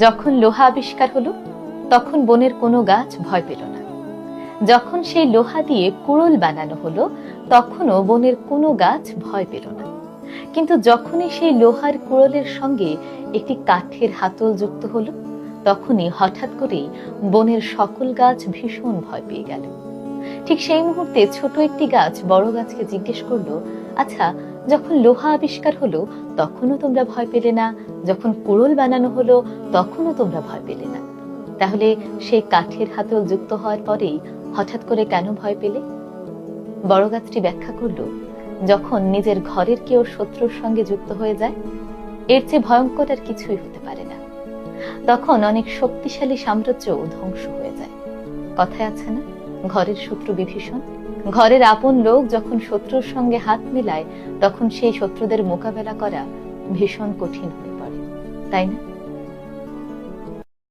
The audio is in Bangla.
যখন লোহা আবিষ্কার হলো তখন বনের কোনো গাছ ভয় পেল না। যখন সেই লোহা দিয়ে কুড়োল বানানো হলো তখনও বনের কোনো গাছ ভয় পেল না। কিন্তু যখনই সেই লোহার কুড়োলের সঙ্গে একটি কাঠের হাতল যুক্ত হলো তখনই হঠাৎ করেই বনের সকল গাছ ভীষণ ভয় পেয়ে গেল। ঠিক সেই মুহূর্তে ছোট একটি গাছ বড় গাছকে জিজ্ঞেস করলো, আচ্ছা, যখন লোহা আবিষ্কার হলো তখনও তোমরা ভয় পেলে না, যখন কুড়োল বানানো হলো তখনও তোমরা ভয় পেলে না, তাহলে সেই কাঠের হাতল যুক্ত হওয়ার পরেই হঠাৎ করে কেন ভয় পেলে? বড় গাছটি ব্যাখ্যা করলো, যখন নিজের ঘরের কেউ শত্রুর সঙ্গে যুক্ত হয়ে যায় এর চেয়ে ভয়ঙ্কর আর কিছুই হতে পারে না। তখন অনেক শক্তিশালী সাম্রাজ্য ধ্বংস হয়ে যায়। কথায় আছে না, ঘরের শত্রু বিভীষণ। ঘরের আপন লোক যখন শত্রুর সঙ্গে হাত মেলায় তখন সেই শত্রুদের মোকাবেলা করা ভীষণ কঠিন হয়ে পড়ে, তাই না?